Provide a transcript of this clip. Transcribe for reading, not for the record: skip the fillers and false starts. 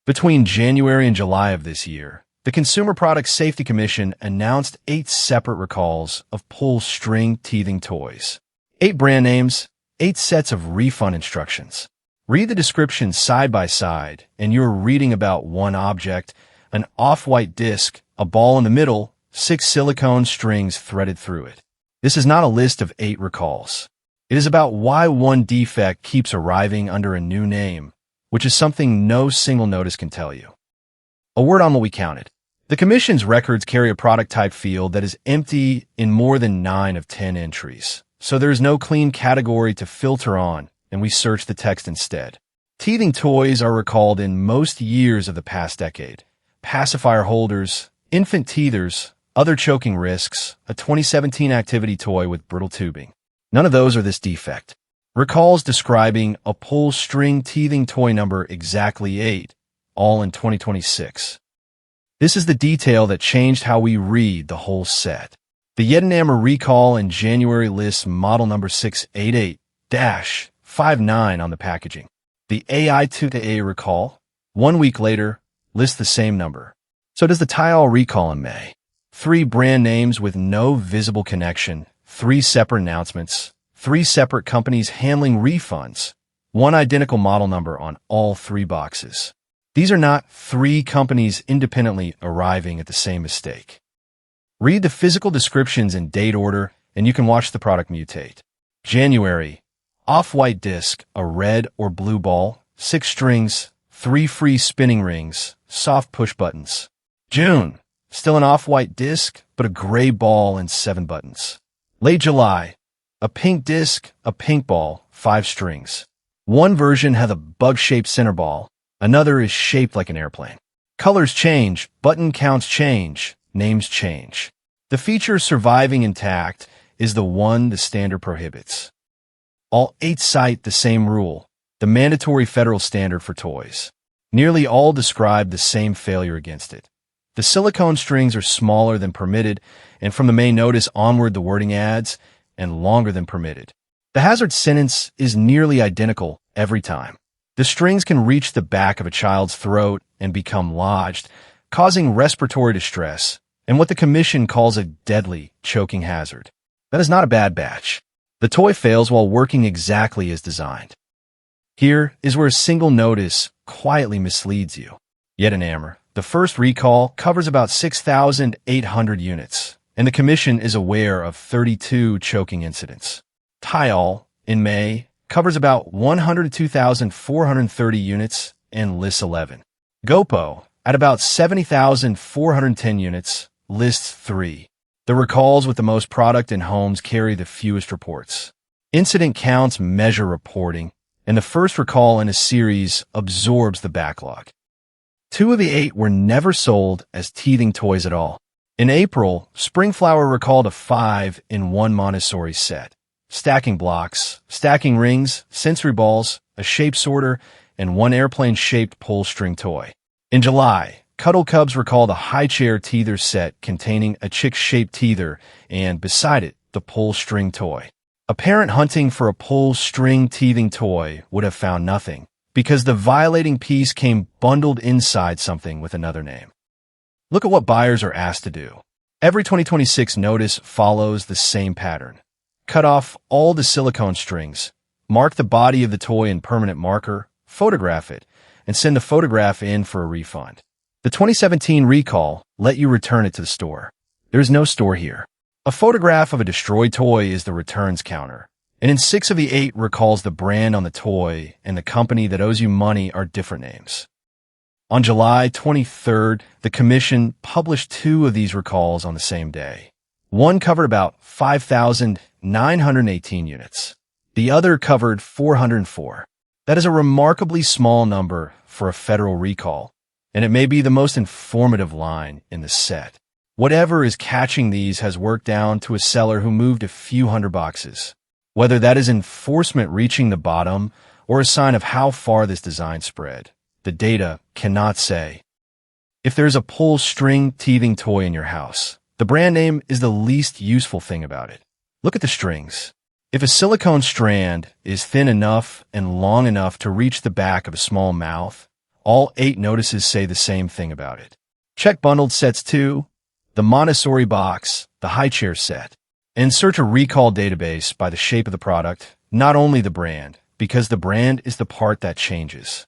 Between January and July of this year, the Consumer Product Safety Commission announced 8 separate recalls of pull-string teething toys. 8 brand names, 8 sets of refund instructions. Read the descriptions side by side, and you're reading about one object, an off-white disc, a ball in the middle, 6 silicone strings threaded through it. This is not a list of 8 recalls. It is about why one defect keeps arriving under a new name, which is something no single notice can tell you. A word on what we counted. The Commission's records carry a product type field that is empty in more than 9 of 10 entries, so there is no clean category to filter on, and we search the text instead. Teething toys are recalled in most years of the past decade. Pacifier holders, infant teethers, other choking risks, a 2017 activity toy with brittle tubing. None of those are this defect. Recalls describing a pull-string teething toy number exactly 8, all in 2026. This is the detail that changed how we read the whole set. The Yetonamr recall in January lists model number 688-59 on the packaging. The AiTuiTui recall, 1 week later, lists the same number. So does the Tiyol recall in May. 3 brand names with no visible connection, 3 separate announcements, 3 separate companies handling refunds, 1 identical model number on all 3 boxes. These are not 3 companies independently arriving at the same mistake. Read the physical descriptions in date order, and you can watch the product mutate. January, off-white disc, a red or blue ball, 6 strings, 3 free spinning rings, soft push buttons. June, still an off-white disc, but a gray ball and 7 buttons. Late July, a pink disc, a pink ball, 5 strings. One version has a bug-shaped center ball, another is shaped like an airplane. Colors change, button counts change, names change. The feature surviving intact is the one the standard prohibits. All 8 cite the same rule, the mandatory federal standard for toys. Nearly all describe the same failure against it. The silicone strings are smaller than permitted, and from the main notice onward the wording adds, and longer than permitted. The hazard sentence is nearly identical every time. The strings can reach the back of a child's throat and become lodged, causing respiratory distress, and what the Commission calls a deadly choking hazard. That is not a bad batch. The toy fails while working exactly as designed. Here is where a single notice quietly misleads you. Yetonamr, the first recall, covers about 6,800 units, and the Commission is aware of 32 choking incidents. Tiyol, in May, covers about 102,430 units and lists 11. GOPO, at about 70,410 units, lists 3. The recalls with the most product in homes carry the fewest reports. Incident counts measure reporting, and the first recall in a series absorbs the backlog. 2 of the 8 were never sold as teething toys at all. In April, SpringFlower recalled a 5-in-1 Montessori set. Stacking blocks, stacking rings, sensory balls, a shape sorter, and 1 airplane-shaped pull-string toy. In July, CuddleCubs recalled a high-chair teether set containing a chick-shaped teether and, beside it, the pull-string toy. A parent hunting for a pull-string teething toy would have found nothing, because the violating piece came bundled inside something with another name. Look at what buyers are asked to do. Every 2026 notice follows the same pattern. Cut off all the silicone strings, mark the body of the toy in permanent marker, photograph it, and send the photograph in for a refund. The 2017 recall let you return it to the store. There is no store here. A photograph of a destroyed toy is the returns counter, and in 6 of the 8 recalls the brand on the toy and the company that owes you money are different names. On July 23rd, the Commission published 2 of these recalls on the same day. One covered about 5,918 units. The other covered 404. That is a remarkably small number for a federal recall, and it may be the most informative line in the set. Whatever is catching these has worked down to a seller who moved a few hundred boxes. Whether that is enforcement reaching the bottom or a sign of how far this design spread, the data cannot say. If there's a pull-string teething toy in your house, the brand name is the least useful thing about it. Look at the strings. If a silicone strand is thin enough and long enough to reach the back of a small mouth, All 8 notices say the same thing about it. Check bundled sets too. The Montessori box, the high chair set. Insert a recall database by the shape of the product, not only the brand, because the brand is the part that changes.